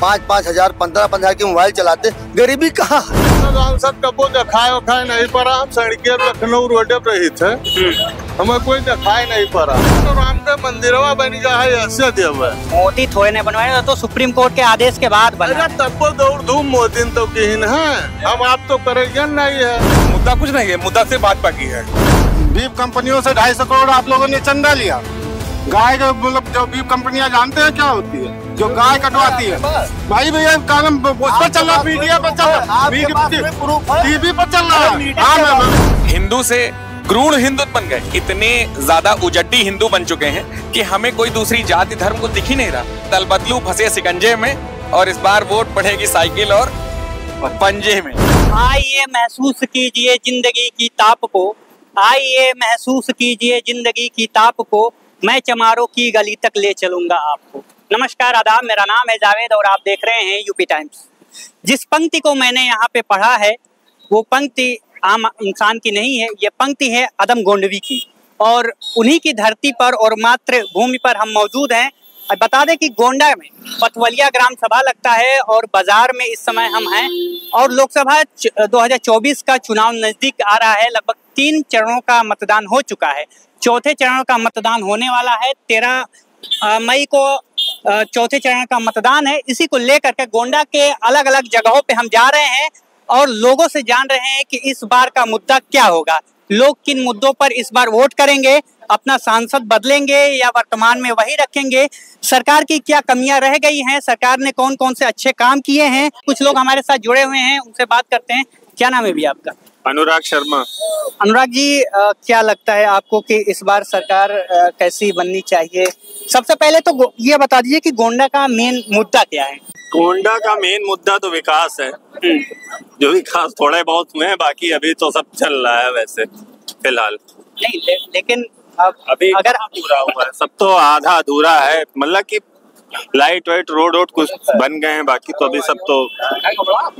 5-5 हजार 15-15 की मोबाइल चलाते, गरीबी कहाँ है? सांसद कबो दिखाए नहीं पड़ा। हम सड़किया लखनऊ रोड पे रही थे, हमें कोई दिखाई नहीं पड़ा। तो रामदेव मंदिरवा बन गया है, ऐसे देव मोदी थोड़े ने बनवाया तो सुप्रीम कोर्ट के आदेश के बाद बना। तब दौड़ धूम मोदी तो किन है, हम आप तो करेंगे नहीं है। मुद्दा कुछ नहीं है, मुद्दा से भाजपा की है। बीफ कंपनियों से 250 करोड़ आप लोगों ने चंदा लिया। गाय का मतलब जो बीफ कंपनियां जानते हैं क्या होती है, जो गाय कटवाती है। भाई भैया कालम उस पर चल रहा, मीडिया पर चल रहा, टीवी पर चल रहा। हिंदू से क्रूर हिंदू बन गए, इतने ज्यादा उजड्डी हिंदू बन चुके हैं कि हमें कोई दूसरी जाति धर्म को दिख ही नहीं रहा। दल बदलू फंसे शिकंजे में, और इस बार वोट पड़ेगी साइकिल और पंजे में। आइए महसूस कीजिए जिंदगी की ताप को, आइए महसूस कीजिए जिंदगी की ताप को, मैं चमारों की गली तक ले चलूंगा आपको। नमस्कार, आदाब, मेरा नाम है जावेद और आप देख रहे हैं यूपी टाइम्स। जिस पंक्ति को मैंने यहाँ पे पढ़ा है वो पंक्ति आम इंसान की नहीं है, ये पंक्ति है अदम गोंडवी की, और उन्हीं की धरती पर और मातृभूमि पर हम मौजूद हैं। बता दें कि गोंडा में पथवलिया ग्राम सभा लगता है और बाजार में इस समय हम हैं, और लोकसभा 2024 का चुनाव नजदीक आ रहा है। लगभग 3 चरणों का मतदान हो चुका है, चौथे चरण का मतदान होने वाला है। 13 मई को चौथे चरण का मतदान है। इसी को लेकर के गोंडा के अलग अलग जगहों पे हम जा रहे हैं और लोगों से जान रहे हैं कि इस बार का मुद्दा क्या होगा, लोग किन मुद्दों पर इस बार वोट करेंगे, अपना सांसद बदलेंगे या वर्तमान में वही रखेंगे, सरकार की क्या कमियां रह गई हैं, सरकार ने कौन कौन से अच्छे काम किए हैं। कुछ लोग हमारे साथ जुड़े हुए हैं, उनसे बात करते हैं। क्या नाम है भी आपका? अनुराग शर्मा। अनुराग जी, क्या लगता है आपको कि इस बार सरकार कैसी बननी चाहिए? सबसे पहले तो ये बता दीजिए कि गोंडा का मेन मुद्दा क्या है? गोंडा का मेन मुद्दा तो विकास है। जो विकास थोड़े बहुत हुए हैं, बाकी अभी तो सब चल रहा है वैसे फिलहाल। नहीं, लेकिन अभी अगर पूरा हुआ है, सब तो आधा अधूरा है। मतलब कि लाइट वाइट रोड कुछ बन गए हैं, बाकी तो अभी सब तो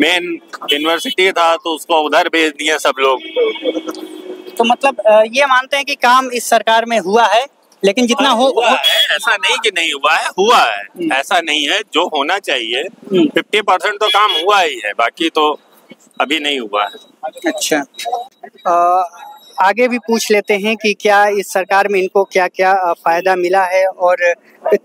मेन यूनिवर्सिटी था तो उसको उधर भेज दिए सब लोग। तो मतलब ये मानते हैं कि काम इस सरकार में हुआ है, लेकिन जितना हुआ है, ऐसा नहीं कि नहीं हुआ है, हुआ है। ऐसा नहीं है, जो होना चाहिए 50% तो काम हुआ ही है, बाकी तो अभी नहीं हुआ है। अच्छा, आगे भी पूछ लेते हैं कि क्या इस सरकार में इनको क्या क्या फायदा मिला है और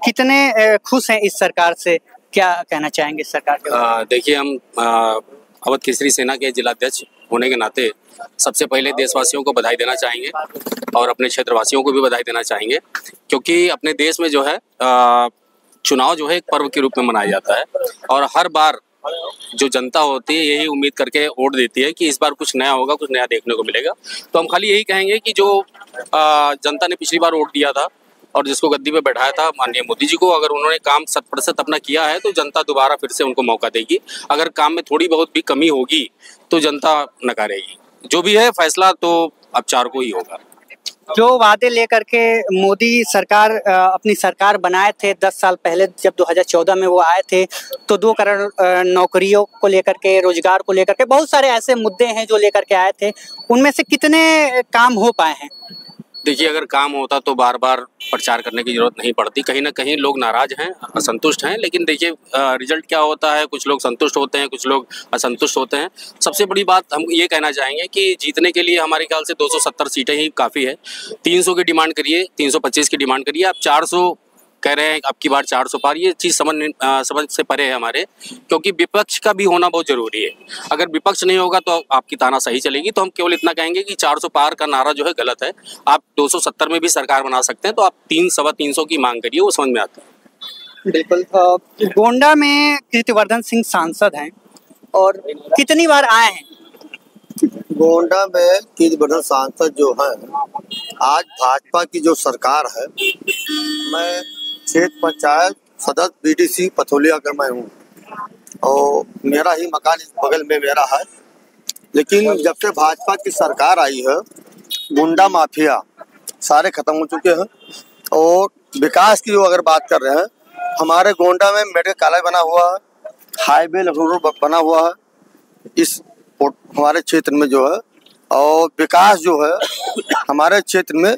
कितने खुश हैं इस सरकार से। क्या कहना चाहेंगे इस सरकार के बारे में? देखिए, हम अवध केसरी सेना के जिलाध्यक्ष होने के नाते सबसे पहले देशवासियों को बधाई देना चाहेंगे और अपने क्षेत्रवासियों को भी बधाई देना चाहेंगे, क्योंकि अपने देश में जो है चुनाव जो है एक पर्व के रूप में मनाया जाता है, और हर बार जो जनता होती है यही उम्मीद करके वोट देती है कि इस बार कुछ नया होगा, कुछ नया देखने को मिलेगा। तो हम खाली यही कहेंगे कि जो जनता ने पिछली बार वोट दिया था और जिसको गद्दी पे बैठाया था माननीय मोदी जी को, अगर उन्होंने काम 100% अपना किया है तो जनता दोबारा फिर से उनको मौका देगी। अगर काम में थोड़ी बहुत भी कमी होगी तो जनता नकारेगी। जो भी है फैसला तो अब 4 को ही होगा। जो वादे लेकर के मोदी सरकार अपनी सरकार बनाए थे 10 साल पहले, जब 2014 में वो आए थे, तो 2 करोड़ नौकरियों को लेकर के, रोजगार को लेकर के बहुत सारे ऐसे मुद्दे हैं जो लेकर के आए थे। उनमें से कितने काम हो पाए हैं? देखिए, अगर काम होता तो बार बार प्रचार करने की जरूरत नहीं पड़ती। कहीं ना कहीं लोग नाराज हैं, असंतुष्ट हैं, लेकिन देखिए रिजल्ट क्या होता है, कुछ लोग संतुष्ट होते हैं, कुछ लोग असंतुष्ट होते हैं। सबसे बड़ी बात हम ये कहना चाहेंगे कि जीतने के लिए हमारे ख्याल से 270 सीटें ही काफ़ी है। 300 की डिमांड करिए, 325 की डिमांड करिए, आप 400 कह रहे हैं अब की बार 400 पार, ये चीज़ समझ से परे है हमारे, क्योंकि विपक्ष का भी होना बहुत जरूरी है। अगर विपक्ष नहीं होगा तो आपकी ताना सही चलेगी। तो हम केवल इतना कहेंगे कि 400 पार का नारा जो है गलत है। आप 270 में भी सरकार बना सकते हैं, तो आप 300-325 की मांग करिए, वो समझ में आता है। बिल्कुल। गोंडा में कीर्तिवर्धन सिंह सांसद हैं और कितनी बार आए हैं? गोंडा में कीर्तिवर्धन सांसद जो है, आज भाजपा की जो सरकार है, मैं क्षेत्र पंचायत सदस्य बीडीसी पथौलिया का मैं हूँ और मेरा ही मकान इस बगल में मेरा है। लेकिन जब से भाजपा की सरकार आई है, गुंडा माफिया सारे खत्म हो चुके हैं। और विकास की जो अगर बात कर रहे हैं, हमारे गोंडा में मेडिकल कॉलेज बना हुआ है, हाईवे लखनऊ बना हुआ है इस हमारे क्षेत्र में जो है, और विकास जो है हमारे क्षेत्र में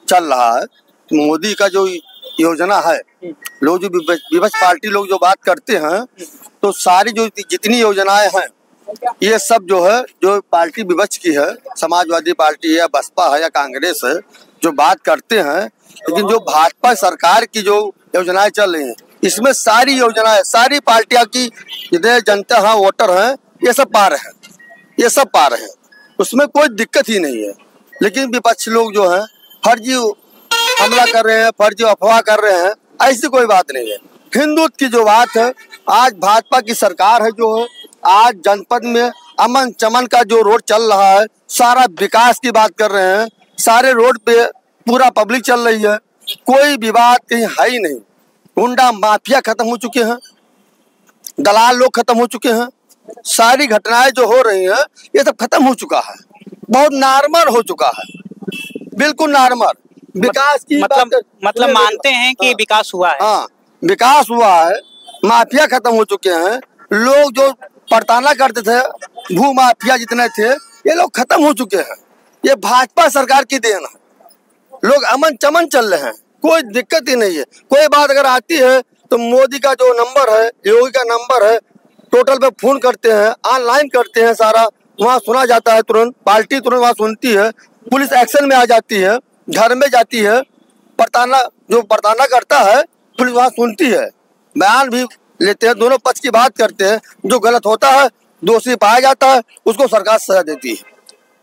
चल रहा है। मोदी का जो योजना है लोग जो विपक्ष पार्टी लोग जो बात करते हैं, तो सारी जो जितनी योजनाएं हैं ये सब जो है, जो पार्टी विपक्ष की है, समाजवादी पार्टी है या बसपा है या कांग्रेस है, जो बात करते हैं, लेकिन जो भाजपा सरकार की जो योजनाएं चल रही हैं, इसमें सारी योजनाएं सारी पार्टियां की जितने जनता है, वोटर हैं, ये सब पा रहे हैं, ये सब पा रहे हैं, उसमें कोई दिक्कत ही नहीं है। लेकिन विपक्ष लोग जो है फर्जी हमला कर रहे हैं, फर्जी अफवाह कर रहे हैं, ऐसी कोई बात नहीं है। हिंदुत्व की जो बात है, आज भाजपा की सरकार है जो है, आज जनपद में अमन चमन का जो रोड चल रहा है, सारा विकास की बात कर रहे हैं, सारे रोड पे पूरा पब्लिक चल रही है, कोई विवाद कहीं है ही नहीं। गुंडा माफिया खत्म हो चुके हैं, दलाल लोग खत्म हो चुके हैं, सारी घटनाएं जो हो रही हैं ये सब खत्म हो चुका है, बहुत नॉर्मल हो चुका है, बिल्कुल नॉर्मल। विकास की मतलब मानते हैं कि विकास हुआ है? हाँ, विकास हुआ है, माफिया खत्म हो चुके हैं, लोग जो पड़ताना करते थे, भू माफिया जितने थे, ये लोग खत्म हो चुके हैं। ये भाजपा सरकार की देन है, लोग अमन चमन चल रहे हैं, कोई दिक्कत ही नहीं है। कोई बात अगर आती है तो मोदी का जो नंबर है, योगी का नंबर है, टोटल पे फोन करते हैं, ऑनलाइन करते हैं, सारा वहाँ सुना जाता है, तुरंत पार्टी तुरंत वहाँ सुनती है, पुलिस एक्शन में आ जाती है, घर में जाती है, जो पड़ताना करता है पुलिस वहाँ सुनती है, बयान भी लेते हैं, दोनों पक्ष की बात करते हैं, जो गलत होता है दोषी पाया जाता है उसको सरकार सजा देती है।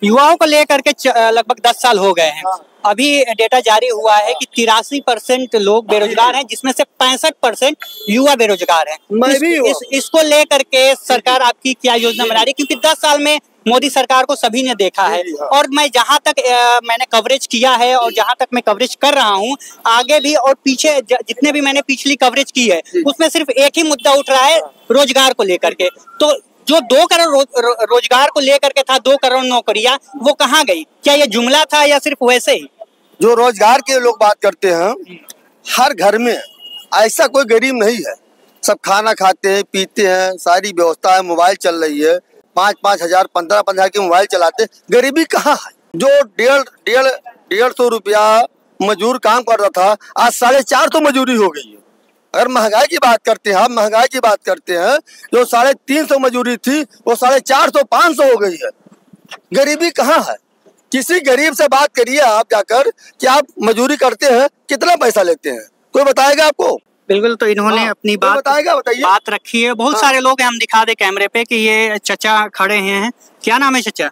युवाओं को लेकर के लगभग 10 साल हो गए हैं। अभी डेटा जारी हुआ है कि 83% लोग बेरोजगार हैं, जिसमें से 65% युवा बेरोजगार हैं। इसको लेकर के सरकार आपकी क्या योजना बना रही है? क्योंकि 10 साल में मोदी सरकार को सभी ने देखा है, और मैं जहां तक मैंने कवरेज किया है और जहां तक मैं कवरेज कर रहा हूं, आगे भी और पीछे जितने भी मैंने पिछली कवरेज की है, उसमें सिर्फ एक ही मुद्दा उठ रहा है, रोजगार को लेकर के। तो जो 2 करोड़ रोजगार को लेकर के था, 2 करोड़ नौकरियां, वो कहाँ गई? क्या ये जुमला था या सिर्फ वैसे ही? जो रोजगार के लोग बात करते हैं, हर घर में ऐसा कोई गरीब नहीं है, सब खाना खाते हैं, पीते हैं, सारी व्यवस्था है, मोबाइल चल रही है, 5-5 हजार 15-15 के मोबाइल चलाते, गरीबी कहाँ है? जो 150 रुपया मजदूर काम कर रहा था, आज 450 मजदूरी हो गई है। अगर महंगाई की बात करते हैं, हम महंगाई की बात करते हैं, जो 350 मजदूरी थी वो 450-500 हो गई है। गरीबी कहाँ है? किसी गरीब से बात करिए आप जाकर कि आप मजदूरी करते हैं, कितना पैसा लेते हैं, कोई बताएगा आपको? बिल्कुल। तो इन्होंने अपनी बात रखी है। बहुत सारे लोग हैं, हम दिखा दे कैमरे पे कि ये चचा खड़े हैं। क्या नाम है चचा?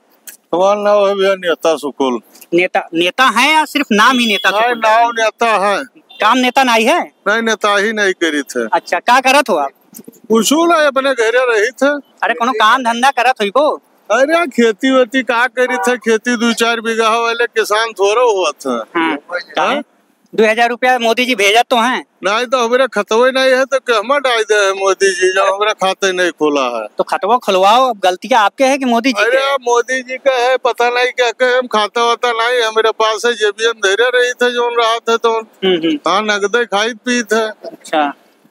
हमारा नाम है भैया नेता सुकुल। नेता है या सिर्फ नाम ही नेता? नाम नेता है, काम नेता नहीं है? नहीं, नेता ही नहीं करी थे। अच्छा, क्या करत हो आप? कुछ नहीं, अपने घरे रही थे। अरे कोनो काम धंधा करत हो को? अरे खेती वेती का करी थे, खेती 2-4 बीघा वाले किसान थोड़ा हुआ था। 2000 रुपया मोदी जी भेजा तो हैं? नहीं, तो हमारे खतवे नहीं है तो कहमा डाल दे है मोदी जी, जब हमारा खाते नहीं खोला है। तो खतवा खुलवाओ, गलतियाँ आपके है कि मोदी जी? अरे मोदी जी का है, पता नहीं क्या कहे, हम खाता वाता नहीं हमारे पास है, जब भी हम धैर्य रही थे जो रहा था तो हाँ नगदे खाई पी थे। अच्छा,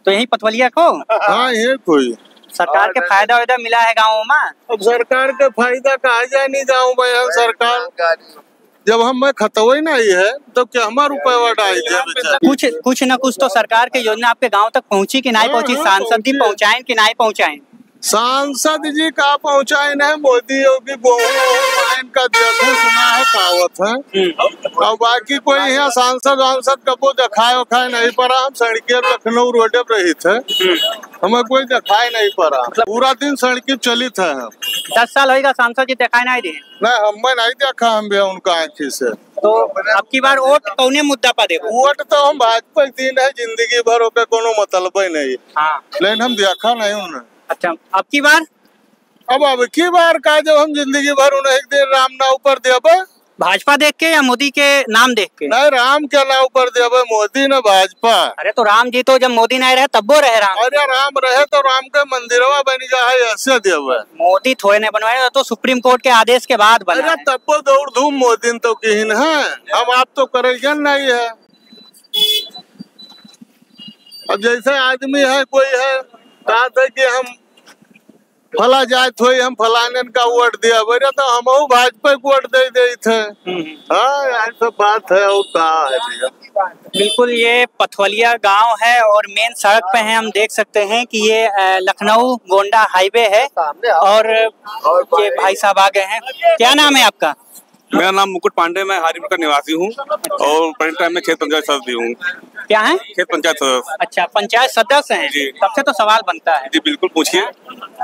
तो यही पथवलिया को? हाँ, ये कोई सरकार के फायदा वायदा मिला है गाँव में? अब सरकार के फायदा कहा जाए नहीं जाऊँ भाई, हम सरकार जब हम खतवे नहीं है तो क्या हमारा रुपया डाल दे? कुछ न कुछ तो सरकार की योजना आपके गांव तक पहुंची कि नहीं पहुंची? सांसद जी पहुंचाएं कि नहीं पहुंचाएं? सांसद जी का पहुंचाए न, मोदी योगी गोहन का देखो सुना है कहावत है, और बाकी कोई यहाँ सांसद कबो दिखाए उखाए नहीं पड़ा। हम सड़के लखनऊ रोडे पर रही थे, हमें कोई दिखाई नहीं पड़ा, पूरा दिन सड़के चली थे। 10 साल होगा सांसद जी दिखाई नहीं दिए? नहीं, हमें नहीं देखा हम भी उनका आँखी से। तो अब की बार वोट कौने मुद्दा पर देबो? वोट तो हम भाजपा दिन है, जिंदगी भर होके कोनो मतलब ही नहीं। हाँ, लेकिन हम देखा नहीं उन्हें। अच्छा, अब की बार? अब की बार का जब हम जिंदगी भर उन्हें एक दिन राम नाव पर देबे, भाजपा देख के या मोदी के नाम देख के? नहीं, राम के नाव पर देबे, मोदी न भाजपा। अरे तो राम जी तो जब मोदी नहीं रहे तब वो रहे राम। अरे राम रहे तो राम के मंदिरवा बन जाए, ऐसे देबे। मोदी थोड़े ने बनवाए, तो सुप्रीम कोर्ट के आदेश के बाद बना। अरे तब वो दौड़ धूम मोदी तो कहीं है, हम आप तो करेंगे नहीं है। अब जैसे आदमी है, कोई है कहा था कि हम फला जाए थो हम फलाने का वोट दिया बोले तो हम भाजपा को वोट दे थे। हाँ ऐसा बात है और कहा है भैया। बिल्कुल, ये पथवलिया गांव है और मेन सड़क पे है। हम देख सकते हैं कि ये लखनऊ गोंडा हाईवे है और ये भाई साहब आ गए हैं। क्या नाम है आपका? मेरा नाम मुकुट पांडे, मैं हारीपुर का निवासी हूँ और प्रेजेंट टाइम में खेत पंचायत सदस्य हूँ। क्या है? खेत पंचायत सदस्य। अच्छा, पंचायत सदस्य हैं। जी। सबसे तो सवाल बनता है। जी बिल्कुल, पूछिए।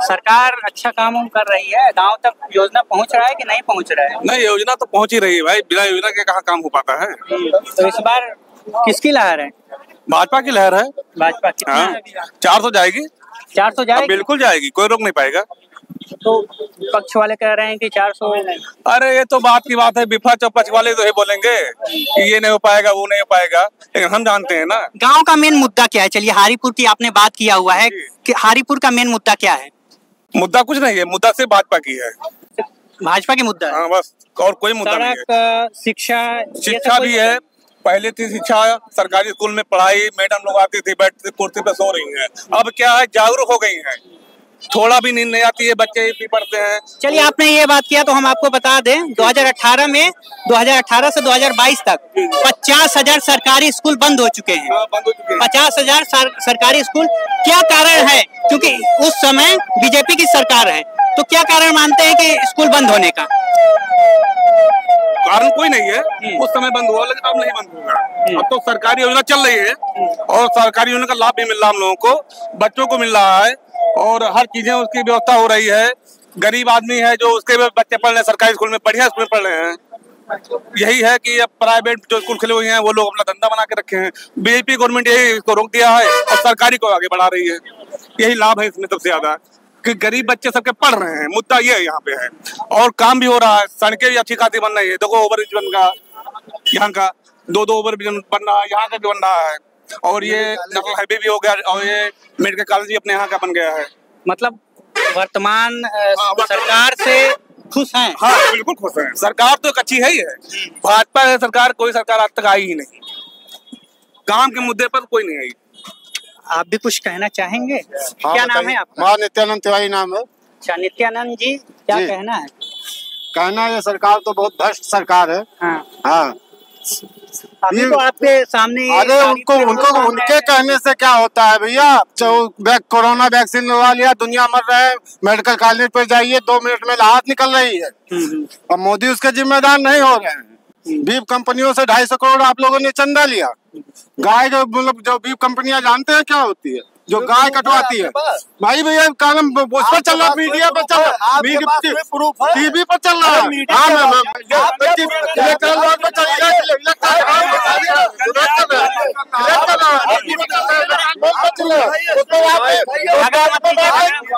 सरकार अच्छा काम कर रही है, गांव तक योजना पहुंच रहा है कि नहीं पहुंच रहा है? नहीं, योजना तो पहुंच ही रही है भाई, बिना योजना के कहाँ काम हो पाता है। तो इस बार किसकी लहर है? भाजपा की लहर है। भाजपा की। हाँ, 400 जाएगी। 400 जाएगी? बिल्कुल जाएगी, कोई रोक नहीं पाएगा। तो पक्ष वाले कह रहे हैं कि 400। अरे ये तो बात की बात है, बिफा चौपच वाले तो ये बोलेंगे कि ये नहीं हो पाएगा, वो नहीं हो पाएगा, लेकिन हम जानते हैं ना। गांव का मेन मुद्दा क्या है? चलिए, हारीपुर की आपने बात किया हुआ है कि हारीपुर का मेन मुद्दा क्या है? मुद्दा कुछ नहीं है, मुद्दा सिर्फ भाजपा की है। भाजपा की मुद्दा है। हाँ बस, और कोई मुद्दा नहीं है। सड़क, शिक्षा भी है। पहले थी शिक्षा, सरकारी स्कूल में पढ़ाई, मैडम लोग आती थी, बैठती कुर्सी पे सो रही हैं। अब क्या है, जागरूक हो गई हैं, थोड़ा भी नींद नहीं आती है, बच्चे भी पढ़ते हैं। चलिए, आपने ये बात किया तो हम आपको बता दें, 2018 से 2022 तक 50,000 सरकारी स्कूल बंद हो चुके हैं। 50,000 सरकारी स्कूल। क्या कारण है? क्योंकि उस समय बीजेपी की सरकार है, तो क्या कारण मानते हैं कि स्कूल बंद होने का? कारण कोई नहीं है, उस समय बंद हुआ, लेकिन अब नहीं बंद होगा। अब तो सरकारी योजना चल रही है और सरकारी योजना का लाभ भी मिल रहा है हम लोगों को, बच्चों को मिल रहा है और हर चीजें उसकी व्यवस्था हो रही है। गरीब आदमी है जो उसके बच्चे पढ़ रहे हैं सरकारी स्कूल में, बढ़िया स्कूल में पढ़ रहे हैं। यही है कि अब प्राइवेट जो स्कूल खुले हुए हैं वो लोग अपना धंधा बना के रखे हैं। बीजेपी गवर्नमेंट यही इसको रोक दिया है और सरकारी को आगे बढ़ा रही है। यही लाभ है इसमें सबसे ज्यादा कि गरीब बच्चे सबके पढ़ रहे हैं। मुद्दा ये यहाँ पे है और काम भी हो रहा है। सड़कें भी अच्छी खासी बन रही है। देखो, ओवरब्रिज बन रहा यहाँ का, 2 ओवरब्रिज बन रहा है, यहाँ का भी बन रहा है और ये नेशनल हाईवे भी हो गया और ये मेडिकल कॉलेज भी अपने यहाँ का बन गया है। मतलब वर्तमान सरकार से खुश हैं? हाँ बिल्कुल खुश हैं। सरकार तो अच्छी है ही है। भाजपा है सरकार, कोई सरकार आज तक आई ही नहीं। काम के मुद्दे पर कोई नहीं आई। आप भी कुछ कहना चाहेंगे? हाँ, क्या नाम है आपका? हाँ, नित्यानंद तिवारी नाम है। अच्छा, नित्यानंद जी, क्या जी। कहना है? कहना है, सरकार तो बहुत भ्रष्ट सरकार है। हाँ। अभी तो आपके सामने अरे उनके कहने से क्या होता है भैया? कोरोना वैक्सीन लगवा लिया, दुनिया मर रहा है। मेडिकल कॉलेज पे जाइए, 2 मिनट में राहत निकल रही है और मोदी उसके जिम्मेदार नहीं हो रहे हैं। बीफ कंपनियों से 250 करोड़ आप लोगों ने चंदा लिया। गाय जो मतलब जो बीफ कंपनियां जानते हैं क्या होती है? जो गाय कटवाती है भाई भैया, कालम उस पर चल रहा, मीडिया पर चल रहा, टीवी पर चल रहा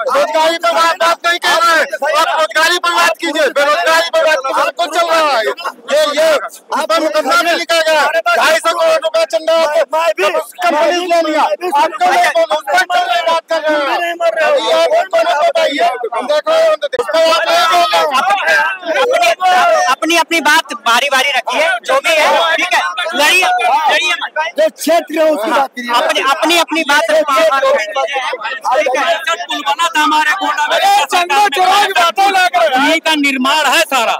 रोजगारी पर बात नहीं कर रहे हैं, आप रोजगारी पर बात कीजिए, बेरोजगारी पर बात कीजिए। कुछ चल रहा है ये उस पर मुकदमा भी लिखा गया। 250 करोड़ रुपया चंदा कंपनी ने लिया, आपको बात कर रहे हैं। अपनी अपनी बात बारी बारी रखिए, जो भी है ठीक है, लड़िए जो क्षेत्र है उसकी बात करिए। अपनी अपनी बात बना था हमारे का निर्माण है सारा,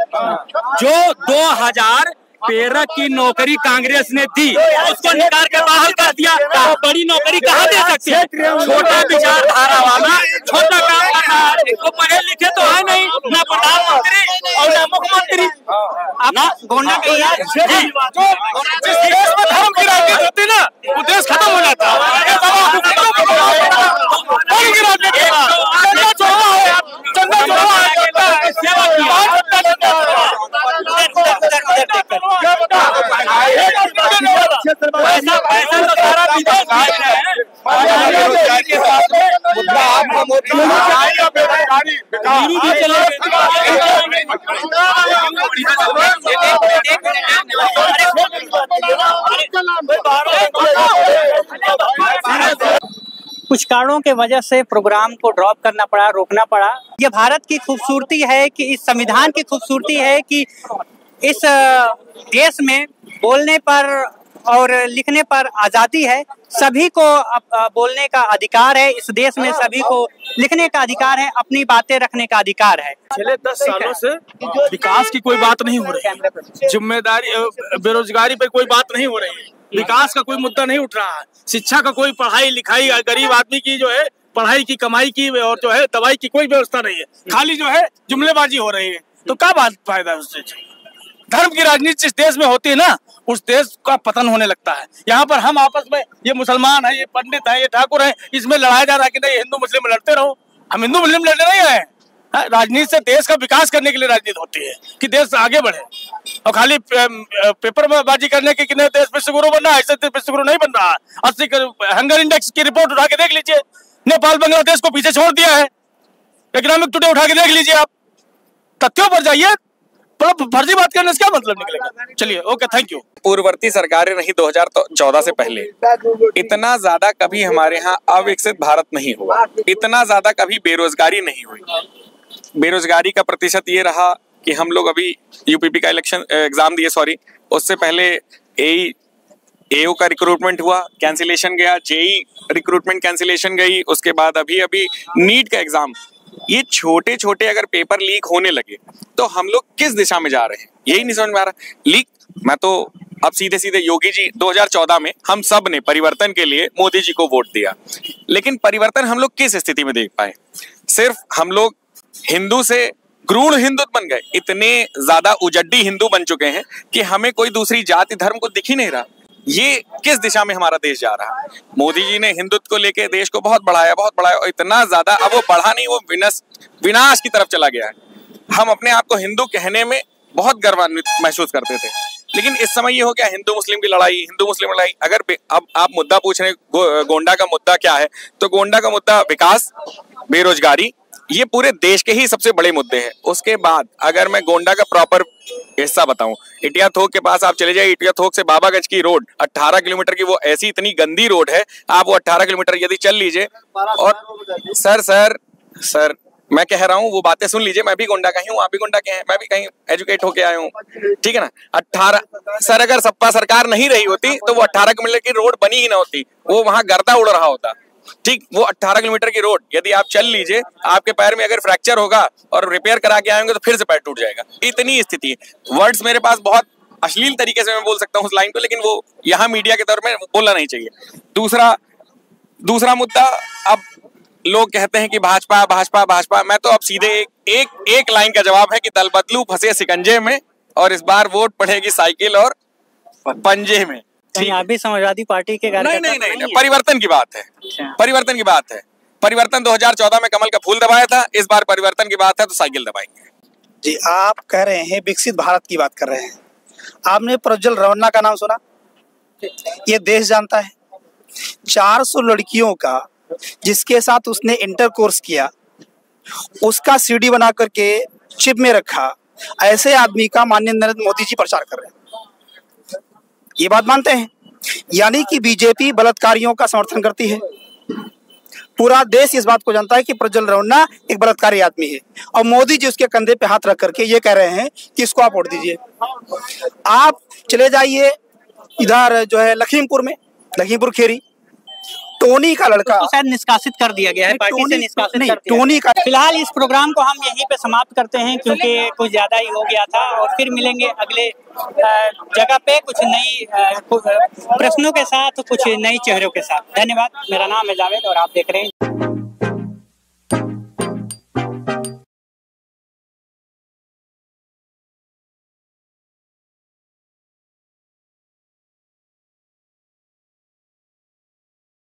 जो 2013 की नौकरी कांग्रेस ने दी उसको निकाल के बाहर कर दिया। तो बड़ी नौकरी कहाँ दे सकते हैं? छोटा विचारधारा वाला छोटा काम कर रहा है। वो पढ़े लिखे तो है नहीं, ना प्रधानमंत्री और ना मुख्यमंत्री। ना गोंडा के देश में धर्म की राजनीति होती ना, वो देश खत्म हो जाता है। पैसा तो सारा विदेश भेज रहे हैं। कुछ कारणों के वजह से प्रोग्राम को ड्रॉप करना पड़ा, रोकना पड़ा। ये भारत की खूबसूरती है कि इस संविधान की खूबसूरती है कि इस देश में बोलने पर और लिखने पर आजादी है। सभी को बोलने का अधिकार है इस देश में, सभी को लिखने का अधिकार है, अपनी बातें रखने का अधिकार है। पिछले 10 सालों से विकास की कोई बात नहीं हो रही है, जिम्मेदारी बेरोजगारी पे कोई बात नहीं हो रही है, विकास का कोई मुद्दा नहीं उठ रहा है, शिक्षा का कोई, पढ़ाई लिखाई, गरीब आदमी की जो है पढ़ाई की, कमाई की और जो है दवाई की कोई व्यवस्था नहीं है, खाली जो है जुमलेबाजी हो रही है। तो क्या बात फायदा है उससे? धर्म की राजनीति जिस देश में होती है ना, उस देश का पतन होने लगता है। यहाँ पर हम आपस में, ये मुसलमान है, ये पंडित है, ये ठाकुर है, इसमें लड़ाया जा रहा है कि नहीं हिंदू मुस्लिम लड़ते रहो। हम हिंदू मुस्लिम लड़ने नहीं आए। राजनीति से देश का विकास करने के लिए राजनीति होती है कि देश आगे बढ़े, और खाली पेपर में बाजी करने के कितने देश विश्व गुरु बनना है, ऐसे विश्व गुरु नहीं बन रहा है। 80 हंगर इंडेक्स की रिपोर्ट उठा के देख लीजिए, नेपाल बांग्लादेश को पीछे छोड़ दिया है। इकोनॉमिक टुडे उठा के देख लीजिए, आप तथ्यों पर जाइए, फर्जी बात करने से क्या मतलब निकलेगा। चलिए, ओके, थैंक यू। पूर्ववर्ती सरकारें रही 2014 से पहले, इतना ज्यादा कभी हमारे यहाँ अविकसित भारत नहीं हुआ, इतना ज्यादा कभी बेरोजगारी नहीं हुई। बेरोजगारी का प्रतिशत ये रहा कि हम लोग अभी यूपीपी का एग्जाम दिए, सॉरी, उससे पहले एओ का रिक्रूटमेंट हुआ, कैंसिलेशन गया, जेई रिक्रूटमेंट कैंसिलेशन गई, उसके बाद अभी नीट का एग्जाम। ये छोटे छोटे अगर पेपर लीक होने लगे तो हम लोग किस दिशा में जा रहे हैं, यही नहीं समझ में आ रहा। लीक, मैं तो अब सीधे सीधे योगी जी 2014 में हम सब ने परिवर्तन के लिए मोदी जी को वोट दिया, लेकिन परिवर्तन हम लोग किस स्थिति में देख पाए? सिर्फ हम लोग हिंदू से क्रूर हिंदू बन गए, इतने ज्यादा उजड्डी हिंदू बन चुके हैं कि हमें कोई दूसरी जाति धर्म को दिख ही नहीं रहा। ये किस दिशा में हमारा देश जा रहा है? मोदी जी ने हिंदुत्व को लेके देश को बहुत बढ़ाया और इतना ज्यादा, अब वो बढ़ा नहीं, वो विनाश की तरफ चला गया है। हम अपने आप को हिंदू कहने में बहुत गर्वान्वित महसूस करते थे, लेकिन इस समय ये हो गया हिंदू मुस्लिम की लड़ाई, हिंदू मुस्लिम लड़ाई। अगर अब आप मुद्दा पूछ रहे हैं गोंडा का मुद्दा क्या है, तो गोंडा का मुद्दा विकास, बेरोजगारी, ये पूरे देश के ही सबसे बड़े मुद्दे हैं। उसके बाद अगर मैं गोंडा का प्रॉपर हिस्सा बताऊं, इटिया थोक के पास आप चले जाइए, इटिया थोक से बाबागंज की रोड 18 किलोमीटर की, वो ऐसी इतनी गंदी रोड है, आप वो 18 किलोमीटर यदि चल लीजिए, और सर मैं कह रहा हूँ, वो बातें सुन लीजिए, मैं भी गोंडा का ही हूँ, आप भी गोंडा के हैं, मैं भी कहीं एजुकेट होके आया हूँ, ठीक है ना। 18 सर, अगर सपा सरकार नहीं रही होती तो वो 18 किलोमीटर की रोड बनी ही ना होती, वो वहां गर्दा उड़ रहा होता, ठीक। वो 18 किलोमीटर की रोड यदि आप चल लीजिए, आपके पैर में अगर फ्रैक्चर होगा और रिपेयर करा के आएंगे तो फिर से पैर टूट जाएगा, इतनी स्थिति है। वर्ड्स मेरे पास बहुत अश्लील तरीके से मैं बोल सकता हूँ उस लाइन को, लेकिन वो यहाँ मीडिया के दौर में बोलना नहीं चाहिए। दूसरा मुद्दा, अब लोग कहते हैं कि भाजपा भाजपा भाजपा, मैं तो अब सीधे एक लाइन का जवाब है कि दल बदलू फंसे शिकंजे में, और इस बार वोट पड़ेगी साइकिल और पंजे में। आप भी समाजवादी पार्टी के नहीं, परिवर्तन की बात है, परिवर्तन की बात है। परिवर्तन 2014 में कमल का फूल दबाया था, इस बार परिवर्तन की बात है तो साइकिल दबाएंगे। जी, आप कह रहे हैं विकसित भारत की बात कर रहे हैं। आपने प्रज्वल रवन्ना का नाम सुना? ये देश जानता है 400 लड़कियों का जिसके साथ उसने इंटरकोर्स किया, उसका सीडी बना करके चिप में रखा, ऐसे आदमी का माननीय नरेंद्र मोदी जी प्रचार कर रहे हैं। ये बात मानते हैं? यानी कि बीजेपी बलात्कारियों का समर्थन करती है। पूरा देश इस बात को जानता है कि प्रज्वल रवन्ना एक बलात्कारी आदमी है, और मोदी जी उसके कंधे पे हाथ रख करके ये कह रहे हैं कि इसको आप वोट दीजिए। आप चले जाइए इधर जो है लखीमपुर खेरी, टोनी का लड़का तो शायद निष्कासित कर दिया गया है, पार्टी से निष्कासित नहीं, कर दिया। टोनी का। फिलहाल इस प्रोग्राम को हम यहीं पे समाप्त करते हैं, क्योंकि कुछ ज्यादा ही हो गया था, और फिर मिलेंगे अगले जगह पे कुछ नई प्रश्नों के साथ, कुछ नई चेहरों के साथ। धन्यवाद। मेरा नाम है जावेद और आप देख रहे हैं